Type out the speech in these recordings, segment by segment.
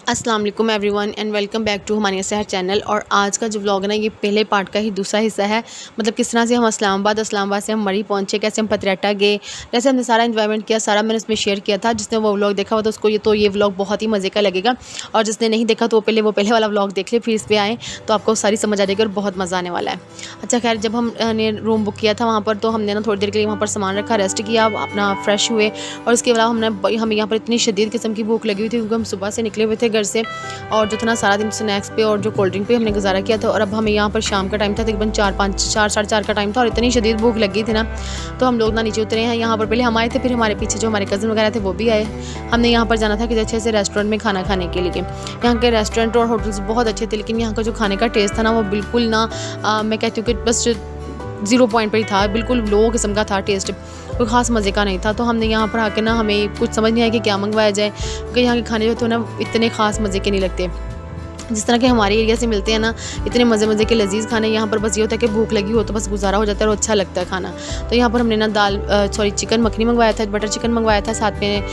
अस्सलाम वालेकुम everyone and welcome back to हमारे शहर चैनल। और आज का जो व्लॉग है ना, ये पहले पार्ट का ही दूसरा हिस्सा है। मतलब किस तरह से हम इस्लामाबाद से हम मरी पहुंचे, कैसे हम पतरेटा गए, कैसे हमने सारा एंजॉयमेंट किया, सारा मैंने उसमें शेयर किया था। जिसने वो व्लॉग देखा हुआ तो उसको ये व्लॉग बहुत ही मज़े का लगेगा, और जिसने नहीं देखा तो वो पहले वाला व्लॉग देख ले, फिर इस पर आएँ तो आपको सारी समझ आ जाएगी और बहुत मज़ा आने वाला है। अच्छा खैर, जब हमने रूम बुक किया था वहाँ पर, तो हमने ना थोड़ी देर के लिए वहाँ पर सामान रखा, रेस्ट किया, अपना फ्रेश हुए। और उसके अलावा हमें यहाँ पर इतनी शदीद किस्म की भूख लगी हुई थी, क्योंकि हम सुबह से निकले हुए थे घर से, और जो था ना सारा दिन स्नैक्स पे और जो कोल्ड ड्रिंक पे हमने गुजारा किया था। और अब हमें यहाँ पर शाम का टाइम था, तकरीबन 4 का टाइम था, और इतनी शदीद भूख लगी थी ना, तो हम लोग ना नीचे उतरे हैं। यहाँ पर पहले हम आए थे, फिर हमारे पीछे जो हमारे कज़न वगैरह थे वो भी आए। हमने यहाँ पर जाना था किसी अच्छे से रेस्टोरेंट में खाना खाने के लिए। यहाँ के रेस्टोरेंट और होटल्स बहुत अच्छे थे, लेकिन यहाँ का जो खाने का टेस्ट था ना, वो बिल्कुल ना मैं कहती हूँ कि बस 0 पॉइंट पर ही था, बिल्कुल लो किस्म का था टेस्ट, कोई ख़ास मज़े का नहीं था। तो हमने यहाँ पर आके ना, हमें कुछ समझ नहीं आया कि क्या मंगवाया जाए, क्योंकि यहाँ के खाने जो थे ना इतने ख़ास मज़े के नहीं लगते जिस तरह के हमारे एरिया से मिलते हैं ना, इतने मज़े के लजीज़ खाने। यहाँ पर बस ये होता है कि भूख लगी हो तो बस गुजारा हो जाता है और अच्छा लगता है खाना। तो यहाँ पर हमने ना चिकन मखनी मंगवाया था, बटर चिकन मंगवाया था, साथ में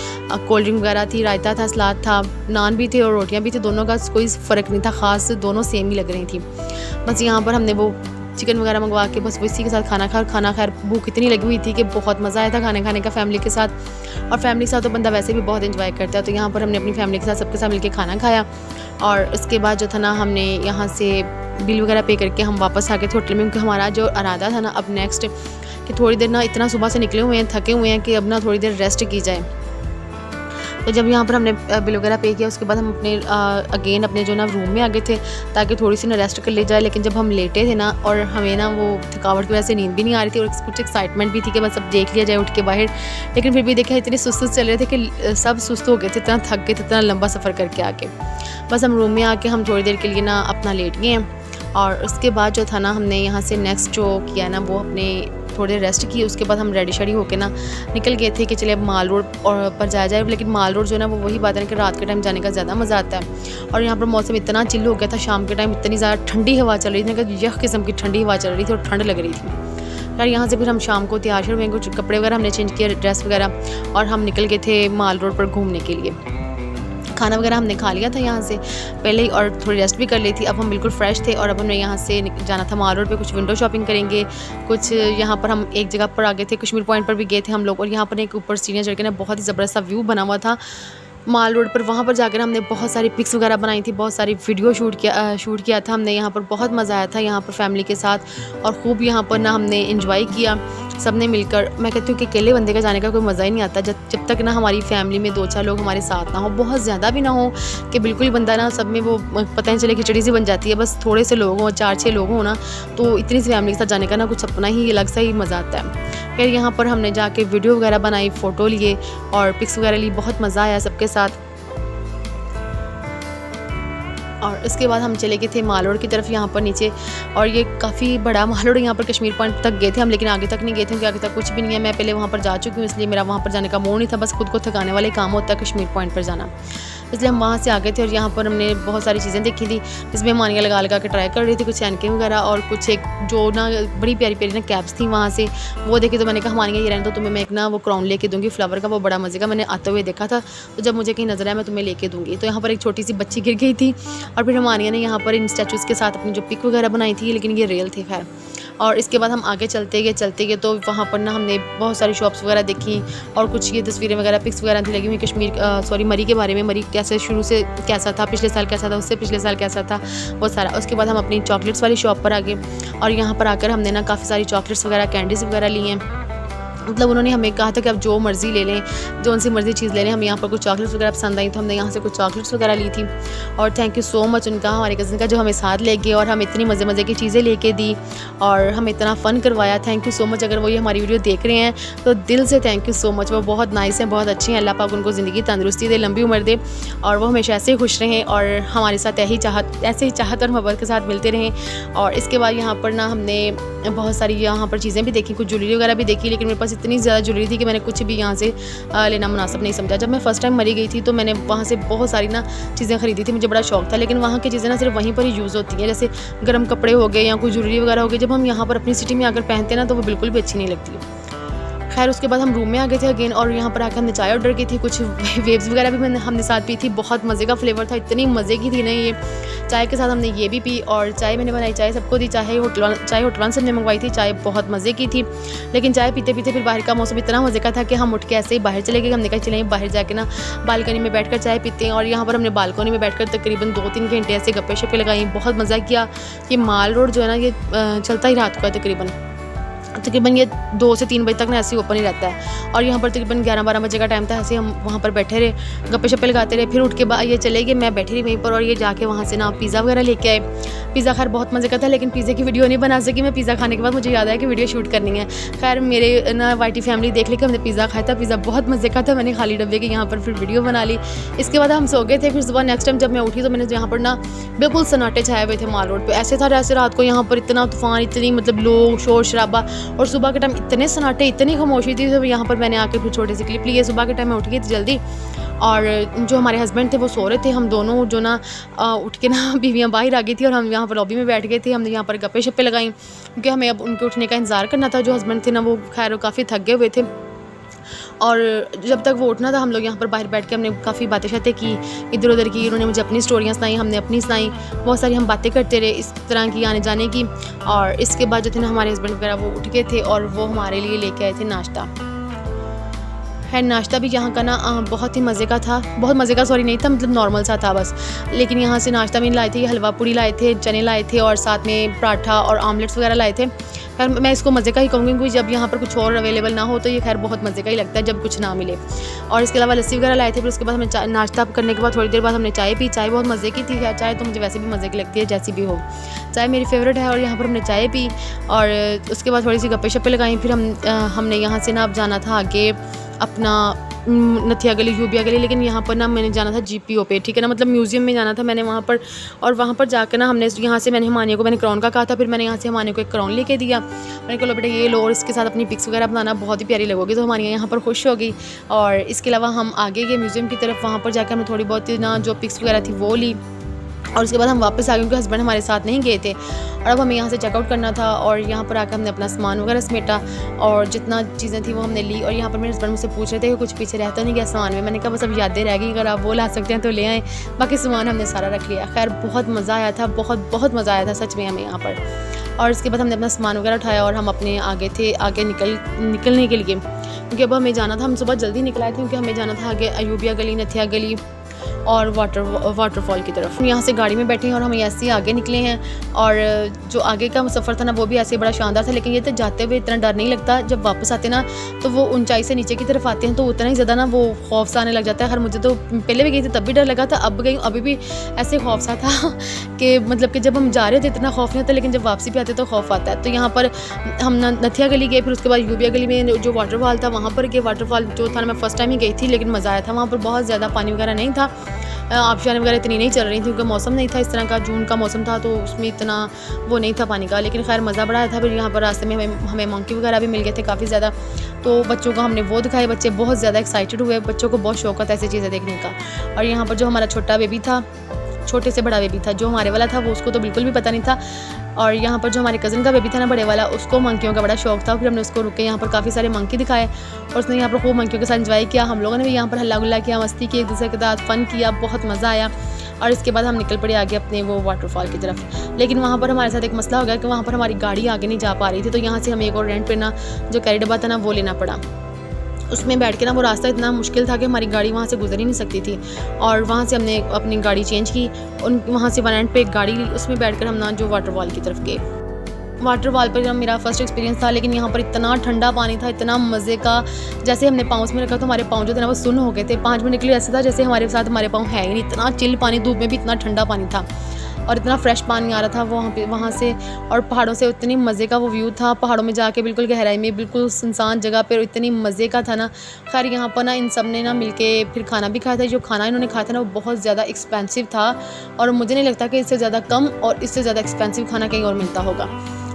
कोल्ड ड्रिंक वगैरह थी, रायता था, सलाद था, नान भी थे और रोटियाँ भी थी। दोनों का कोई फ़र्क नहीं था ख़ास, दोनों सेम ही लग रही थी। बस यहाँ पर हमने वो चिकन वगैरह मंगवा के बस इसी के साथ खाना खैर भूख इतनी लगी हुई थी कि बहुत मज़ा आया था खाने का फैमिली के साथ। और फैमिली के साथ तो बंदा वैसे भी बहुत एंजॉय करता है। तो यहाँ पर हमने अपनी फैमिली के साथ सबके साथ मिलकर खाना खाया, और उसके बाद जो था ना, हमने यहाँ से बिल वगैरह पे करके हम वापस आ गए थे होटल में, क्योंकि हमारा जो इरादा था ना अब नेक्स्ट कि थोड़ी देर ना, इतना सुबह से निकले हुए हैं, थके हुए हैं, कि अब ना थोड़ी देर रेस्ट की जाए। तो जब यहाँ पर हमने बिल वगैरह पे किया, उसके बाद हम अगेन अपने जो ना रूम में आ गए थे, ताकि थोड़ी सी ना रेस्ट कर ले जाए। लेकिन जब हम लेटे थे ना, और हमें ना वो थकावट की वजह से नींद भी नहीं आ रही थी, और कुछ एक्साइटमेंट भी थी कि बस अब देख लिया जाए उठ के बाहर। लेकिन फिर भी देखा, इतने सुस्त चल रहे थे कि सब सुस्त हो गए थे, इतना थक गए थे, इतना लंबा सफ़र करके आके। बस हम रूम में आके हम थोड़ी देर के लिए ना अपना लेट गए हैं। और उसके बाद जो था ना, हमने यहाँ से नेक्स्ट जो किया ना, वो अपने थोड़ी देर रेस्ट की। उसके बाद हम रेडी शेडी होके ना निकल गए थे कि चलिए अब माल रोड पर जाया जाए। लेकिन माल रोड जो है ना, वो वही बात है कि रात के टाइम जाने का ज़्यादा मज़ा आता है। और यहाँ पर मौसम इतना चिल हो गया था, शाम के टाइम इतनी ज़्यादा ठंडी हवा चल रही थी कि यह किस्म की ठंडी हवा चल रही थी और ठंड लग रही थी यार। यहाँ से फिर हम शाम को तैयार हुए, कुछ कपड़े वगैरह हमने चेंज किया, ड्रेस वगैरह, और हम निकल गए थे माल रोड पर घूमने के लिए। खाना वगैरह हमने खा लिया था यहाँ से पहले ही, और थोड़ी रेस्ट भी कर ली थी। अब हम बिल्कुल फ्रेश थे, और अब हमें यहाँ से जाना था माल रोड पे, कुछ विंडो शॉपिंग करेंगे। कुछ यहाँ पर हम एक जगह पर आ गए थे, कश्मीर पॉइंट पर भी गए थे हम लोग, और यहाँ पर एक ऊपर सीढ़ियाँ चढ़ के ना बहुत ही ज़बरदस्त सा व्यू बना हुआ था माल रोड पर। वहाँ पर जाकर हमने बहुत सारी पिक्स वगैरह बनाई थी, बहुत सारी वीडियो शूट किया था हमने। यहाँ पर बहुत मज़ा आया था यहाँ पर फैमिली के साथ, और खूब यहाँ पर ना हमने इंजॉय किया सब ने मिलकर। मैं कहती हूँ कि अकेले बंदे का जाने का कोई मज़ा ही नहीं आता जब तक ना हमारी फैमिली में 2-4 लोग हमारे साथ ना हो, बहुत ज़्यादा भी ना हो कि बिल्कुल बंदा ना सब में वो पता नहीं चले खिचड़ी सी बन जाती है। बस थोड़े से लोग हों, 4-6 लोग हों ना, तो इतनी सी फैमिली के साथ जाने का ना कुछ अपना ही अलग सा ही मज़ा आता है। फिर यहाँ पर हमने जाके वीडियो वगैरह बनाई, फ़ोटो लिए और पिक्स वगैरह ली, बहुत मज़ा आया सबके साथ। और इसके बाद हम चले गए थे माल रोड की तरफ, यहाँ पर नीचे। और ये काफ़ी बड़ा माल रोड, यहाँ पर कश्मीर पॉइंट तक गए थे हम, लेकिन आगे तक नहीं गए थे क्योंकि आगे तक कुछ भी नहीं है। मैं पहले वहाँ पर जा चुकी हूँ, इसलिए मेरा वहाँ पर जाने का मूड नहीं था। बस खुद को थकाने वाले काम होता है कश्मीर पॉइंट पर जाना, इसलिए हम वहाँ से आ गए थे। और यहाँ पर हमने बहुत सारी चीज़ें देखी थी, जिसमें मानियाँ लगा के ट्राई कर रही थी, कुछ एनके वगैरह, और कुछ एक जो ना बड़ी प्यारी ना कैप्स थी वहाँ से, वो देखे। तो मैंने कहा मानिया ये रहने तो तुम्हें मैं एक ना वो क्राउन लेके दूँगी फ्लावर का, वो बड़ा मज़े का मैंने आते हुए देखा था, तो जब मुझे कहीं नजर आया मैं तुम्हें लेके दूँगी। तो यहाँ पर एक छोटी सी बच्ची गिर गई थी, और फिर मानिया ने यहाँ पर इन स्टैचूज़ के साथ अपनी जो पिक वगैरह बनाई थी, लेकिन ये रियल थे खैर। और इसके बाद हम आगे चलते गए, तो वहाँ पर ना हमने बहुत सारी शॉप्स वगैरह देखी, और कुछ ये तस्वीरें वगैरह पिक्स वगैरह थी लगी हुई मरी के बारे में। मरी कैसे शुरू से कैसा था, पिछले साल कैसा था, उससे पिछले साल कैसा था, वो सारा। उसके बाद हम अपनी चॉकलेट्स वाली शॉप पर आ गए, और यहाँ पर आकर हमने ना काफ़ी सारी चॉकलेट्स वगैरह, कैंडीज़ वगैरह ली हैं। मतलब उन्होंने हमें कहा था कि आप जो मर्ज़ी ले लें, जो उनसी मर्ज़ी चीज़ ले लें। हमें यहाँ पर कुछ चॉकलेट्स वगैरह पसंद आई, तो हमने यहाँ से कुछ चॉकलेट्स वगैरह ली थी। और थैंक यू सो मच उनका, हमारे कज़न का, जो हमें साथ ले गए और हमें इतनी मज़े की चीज़ें लेके दी और हमें इतना फ़न करवाया। Thank you so much. अगर वो ये हमारी वीडियो देख रहे हैं तो दिल से थैंक यू सो मच। वो बहुत नाइस हैं, बहुत अच्छे हैं। अल्लाह पाक उनको ज़िंदगी तंदुरुस्ती दे, लंबी उम्र दे, और वो हमेशा ऐसे ही खुश रहें और हमारे साथ ऐसे ही चाहत और मोहब्बत के साथ मिलते रहें। और इसके बाद यहाँ पर ना हमने बहुत सारी यहाँ पर चीज़ें भी देखी, कुछ ज्वेलरी वगैरह भी देखी, लेकिन मेरे पास इतनी ज़्यादा ज्वेलरी थी कि मैंने कुछ भी यहाँ से लेना मुनासिब नहीं समझा। जब मैं फ़र्स्ट टाइम मरी गई थी तो मैंने वहाँ से बहुत सारी ना चीज़ें ख़रीदी थी, मुझे बड़ा शौक था। लेकिन वहाँ की चीज़ें ना सिर्फ वहीं पर ही यूज़ होती हैं, जैसे गर्म कपड़े हो गए या कोई ज्वेलरी वगैरह हो गई। जब हम यहाँ पर अपनी सिटी में आकर पहनते हैं ना, तो वो बिल्कुल भी अच्छी नहीं लगती। खैर उसके बाद हम रूम में आ गए थे अगेन, और यहाँ पर आकर हमने चाय ऑर्डर की थी, कुछ वेव्स वगैरह भी हमने साथ पी थी। बहुत मज़े का फ्लेवर था, इतनी मज़े की थी ना ये। चाय के साथ हमने ये भी पी, और चाय मैंने बनाई, चाय सबको दी। चाय होटल से हमने मंगवाई थी, चाय बहुत मज़े की थी। लेकिन चाय पीते पीते फिर बाहर का मौसम इतना मज़े का था कि हम उठ के ऐसे ही बाहर चले गए। हमने कहा चले बाहर जाके ना बालकनी में बैठकर चाय पीते हैं। और यहाँ पर हमने बालकनी में बैठकर तकरीबन 2-3 घंटे ऐसे गप्पे शप्पे लगाई, बहुत मज़ा किया। ये माल रोड जो है ना, ये चलता ही रात को है तकरीबन ये 2 से 3 बजे तक ना ऐसे ही ओपन ही रहता है। और यहाँ पर तकरीबन 11-12 बजे का टाइम था, ऐसे हम वहाँ पर बैठे रहे, गप्पे शप्पे लगाते रहे। फिर उठ के बाद ये चले गए, मैं बैठी रही वहीं पर, और ये जाके वहाँ से ना पिज़्ज़ा वगैरह लेके आए। पिज़्ज़ा खैर बहुत मज़े का था, लेकिन पिज़्ज़ा की वीडियो नहीं बना सकी मैं। पिज़्ज़ा खाने के बाद मुझे याद आया कि वीडियो शूट करनी है। खैर मेरे ना वाइटी फैमिली देख ली कि हमने पिज़्ज़ा खाया था, पिज़्ज़ा बहुत मज़े का था। मैंने खाली डब्बे के यहाँ पर फिर वीडियो बना ली। इसके बाद हम सो गए थे। फिर सुबह नेक्स्ट टाइम जब मैं उठी तो मैंने यहाँ पर ना बिल्कुल सन्नाटे छाए हुए थे माल रोड पर। ऐसे था जैसे रात को यहाँ पर इतना तूफ़ान, इतनी मतलब लोग, शोर शराबा, और सुबह के टाइम इतने सन्नाटे, इतनी खामोशी थी। तो यहाँ पर मैंने आके फिर छोटी सी क्लिप ली है। सुबह के टाइम मैं उठ गई थी जल्दी, और जो हमारे हस्बैंड थे वो सो रहे थे। हम दोनों जो ना उठ के ना बीवियाँ बाहर आ गई थी, और हम यहाँ पर लॉबी में बैठ गए थे। हमने यहाँ पर गप्पे शप्पे लगाई, क्योंकि हमें अब उनके उठने का इंतज़ार करना था। जो हस्बैंड थे ना वो खैर काफ़ी थक गए हुए थे, और जब तक वो उठना था हम लोग यहाँ पर बाहर बैठ के हमने काफ़ी बातें शातें की, इधर उधर की। उन्होंने मुझे अपनी स्टोरियाँ सुनाई, हमने अपनी सुनाई, बहुत सारी हम बातें करते रहे इस तरह की आने जाने की। और इसके बाद जो थे ना हमारे हस्बैंड वगैरह वो उठ गए थे, और वो हमारे लिए लेके आए थे नाश्ता। खैर नाश्ता भी यहाँ का ना बहुत ही मज़े का था, बहुत मज़े का सॉरी नहीं था, मतलब नॉर्मल सा था बस। लेकिन यहाँ से नाश्ता में लाए थे, ये हलवा पूड़ी लाए थे, चने लाए थे, और साथ में पराठा और आमलेट्स वगैरह लाए थे। खैर मैं इसको मज़े का ही कहूँगी, क्योंकि जब यहाँ पर कुछ और अवेलेबल ना हो तो ये खैर बहुत मज़े का ही लगता है जब कुछ ना मिले। और इसके अलावा लस्सी वगैरह लाए थे। फिर उसके बाद हमें नाश्ता करने के बाद थोड़ी देर बाद हमने चाय पी। चाय बहुत मज़े की थी। चाय तो मुझे वैसे भी मज़े की लगती है, जैसी भी हो, चाय मेरी फेवरेट है। और यहाँ पर हमने चाय पी, और उसके बाद थोड़ी सी गप्पे शप्पे लगाई। फिर हमने यहाँ से ना अब जाना था आगे अपना नथिया गली, यूबिया गली। लेकिन यहाँ पर ना मैंने जाना था GPO पे, ठीक है ना, मतलब म्यूज़ियम में जाना था मैंने वहाँ पर। और वहाँ पर जाकर ना हमने यहाँ से मैंने हिमानिया को मैंने क्राउन का कहा था। फिर मैंने यहाँ से हिमानिया को एक क्राउन लेके दिया। मैंने कहा लो बेटा ये लो, और इसके साथ अपनी पिक्स वगैरह बनाना, बहुत ही प्यारी लगोगी। तो हिमानिया यहाँ पर खुश हो गई। और इसके अलावा हम आगे गए म्यूज़ियम की तरफ। वहाँ पर जाकर हमने थोड़ी बहुत ना जो पिक्स वगैरह थी वो ली, और उसके बाद हम वापस आ गए, क्योंकि हस्बैंड हमारे साथ नहीं गए थे। और अब हमें यहाँ से चेकआउट करना था, और यहाँ पर आकर हमने अपना सामान वगैरह समेटा, और जितना चीज़ें थी वो हमने ली। और यहाँ पर मेरे हस्बैंड मुझसे पूछ रहे थे कि कुछ पीछे रहता नहीं गया सामान में। मैंने कहा बस अब यादें रह गई, अगर आप वो ला सकते हैं तो ले आएँ, बाकी सामान हमने सारा रख लिया। खैर बहुत मज़ा आया था, बहुत बहुत मज़ा आया था सच में हमें यहाँ पर। और इसके बाद हमने अपना सामान वगैरह उठाया, और हम अपने आगे निकलने के लिए, क्योंकि अब हमें जाना था। हम सुबह जल्दी निकल आए थे, क्योंकि हमें जाना था आगे अयूबिया गली, नथिया गली और वाटरफॉल की तरफ। हम यहाँ से गाड़ी में बैठे हैं, और हम ऐसे ही आगे निकले हैं। और जो आगे का सफ़र था ना वो भी ऐसे बड़ा शानदार था। लेकिन ये तो जाते हुए इतना डर नहीं लगता, जब वापस आते ना तो वो ऊंचाई से नीचे की तरफ आते हैं तो उतना ही ज़्यादा ना वो खौफ सा आने लग जाता है। खैर मुझे तो पहले भी गई थी तब भी डर लगा था, अब गई अभी भी ऐसे खौफ सा था कि मतलब कि जब हम जा रहे थे इतना खौफ नहीं होता, लेकिन जब वापसी पे आते तो खौफ आता है। तो यहाँ पर हम नथिया गली गए, फिर उसके बाद यूबिया गली में जो वाटरफॉल था वहाँ पर गए। वाटरफॉल जो था ना मैं फ़र्स्ट टाइम ही गई थी, लेकिन मज़ा आया था। वहाँ पर बहुत ज़्यादा पानी वगैरह नहीं था, आबशारें वगैरह इतनी नहीं चल रही थी, क्योंकि मौसम नहीं था इस तरह का, जून का मौसम था तो उसमें इतना वो नहीं था पानी का। लेकिन खैर मज़ा बड़ा आया था। फिर यहाँ पर रास्ते में हमें मंकी वगैरह भी मिल गए थे काफ़ी ज़्यादा, तो बच्चों को हमने वो दिखाए। बच्चे बहुत ज़्यादा एक्साइटेड हुए, बच्चों को बहुत शौक था ऐसी चीज़ें देखने का। और यहाँ पर जो हमारा छोटा बेबी था, छोटे से बड़ा बेबी था, जो हमारे वाला था वो उसको तो बिल्कुल भी पता नहीं था। और यहाँ पर जो हमारे कज़न का बेबी था ना बड़े वाला, उसको मंकियों का बड़ा शौक था। फिर हमने उसको रुके, यहाँ पर काफ़ी सारे मंकी दिखाए, और उसने यहाँ पर खूब मंकियों के साथ एंजॉय किया। हम लोगों ने भी यहाँ पर हल्ला गुल्ला किया, मस्ती की, एक दूसरे के साथ फ़न किया, बहुत मज़ा आया। और इसके बाद हम निकल पड़े आगे अपने वो वाटरफॉल की तरफ। लेकिन वहाँ पर हमारे साथ एक मसला हो गया कि वहाँ पर हमारी गाड़ी आगे नहीं जा पा रही थी, तो यहाँ से हमें एक और रेंट पे ना जो कैरी डब्बा था ना वो लेना पड़ा। उसमें बैठ के ना वो रास्ता इतना मुश्किल था कि हमारी गाड़ी वहाँ से गुजर ही नहीं सकती थी। और वहाँ से हमने अपनी गाड़ी चेंज की, वहाँ से रेंट पे एक गाड़ी ली, उसमें बैठकर हम ना जो वाटरफॉल की तरफ गए। वाटरफॉल पर मेरा फर्स्ट एक्सपीरियंस था, लेकिन यहाँ पर इतना ठंडा पानी था, इतना मज़े का। जैसे हमने पाँव में रखा तो हमारे पाँव जो थे ना वो सुन्न हो गए थे। 5 मिनट के लिए ऐसा था जैसे हमारे साथ हमारे पाँव है ही नहीं, इतना चिल पानी, धूप में भी इतना ठंडा पानी था, और इतना फ्रेश पानी आ रहा था वहाँ से। और पहाड़ों से इतनी मज़े का वो व्यू था, पहाड़ों में जाके बिल्कुल गहराई में, बिल्कुल सुनसान जगह पर, इतनी मज़े का था ना। खैर यहाँ पर ना इन सब ने ना मिलके फिर खाना भी खाया था। जो खाना इन्होंने खाया था ना वो बहुत ज़्यादा एक्सपेंसिव था, और मुझे नहीं लगता कि इससे ज़्यादा कम और इससे ज़्यादा एक्सपेंसिव खाना कहीं और मिलता होगा।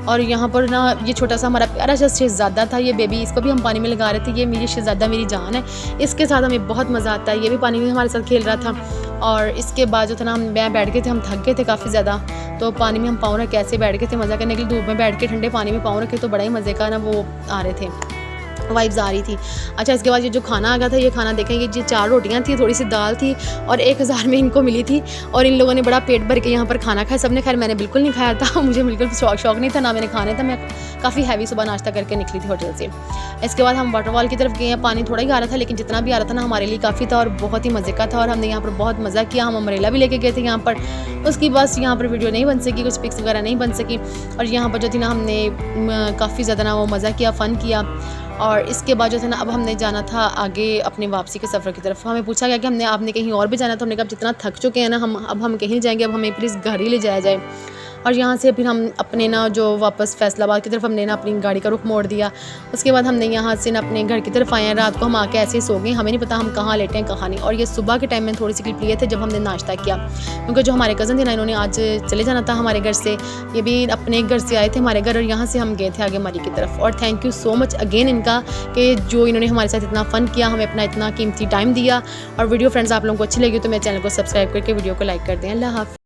और यहाँ पर ना ये छोटा सा हमारा प्यारा सा शहज़ादा था, ये बेबी, इसको भी हम पानी में लगा रहे थे। ये मेरी शहज़ादा मेरी जान है, इसके साथ हमें बहुत मज़ा आता है। ये भी पानी में हमारे साथ खेल रहा था। और इसके बाद जो था ना मैं बैठ गए थे, हम थक गए थे काफ़ी ज़्यादा, तो पानी में हम पाँव रख के ऐसे बैठ गए थे मज़ा करने के लिए। धूप में बैठ के ठंडे पानी में पाँव रखे तो बड़ा ही मज़े का ना वो आ रहे थे। वाइब्स आ रही थी। अच्छा, इसके बाद ये जो खाना आ गया था, ये खाना देखें, ये 4 रोटियाँ थी, थोड़ी सी दाल थी और 1000 में इनको मिली थी और इन लोगों ने बड़ा पेट भर के यहाँ पर खाना खाया सबने। खैर मैंने बिल्कुल नहीं खाया था, मुझे बिल्कुल शौक नहीं था, ना मैंने खाने था। मैं काफ़ी हैवी सुबह नाश्ता करके निकली थी होटल से। इसके बाद हम वाटरफॉल की तरफ गए हैं। पानी थोड़ा ही आ रहा था, लेकिन जितना भी आ रहा था ना हमारे लिए काफ़ी था और बहुत ही मज़े का था और हमने यहाँ पर बहुत मज़ा किया। हम अम्ब्रेला भी लेके गए थे यहाँ पर। उसकी बस यहाँ पर वीडियो नहीं बन सकी, कुछ पिक्स वगैरह नहीं बन सकी और यहाँ पर जो थी ना हमने काफ़ी ज़्यादा ना वो मज़ा किया, फ़न किया। और इसके बाद जो था ना अब हमने जाना था आगे अपने वापसी के सफ़र की तरफ। हमें पूछा गया कि आपने कहीं और भी जाना, तो हमने कहा जितना थक चुके हैं ना अब हम कहीं नहीं जाएंगे, अब हमें प्लीज़ घर ही ले जाया जाए। और यहाँ से फिर हम अपने ना जो वापस फैसलाबाद की तरफ हमने ना अपनी गाड़ी का रुख मोड़ दिया। उसके बाद हमने यहाँ से ना अपने घर की तरफ आए हैं। रात को हम आके ऐसे ही सो गए, हमें नहीं पता हम कहाँ लेटे हैं कहाँ नहीं। और ये सुबह के टाइम में थोड़ी सी क्लिप लिए थे जब हमने नाश्ता किया, क्योंकि जो हमारे कज़न थे ना इन्होंने आज चले जाना था हमारे घर से। ये भी अपने घर से आए थे हमारे घर और यहाँ से हम गए थे आगे मरी की तरफ। और thank you so much again इनका कि जो इन्होंने हमारे साथ इतना फ़न किया, हमें अपना इतना कीमती टाइम दिया। और वीडियो फ्रेंड्स आप लोगों को अच्छी लगी तो मेरे चैनल को सब्सक्राइब करके वीडियो को लाइक कर दें। अल्लाह हाफ़िज़।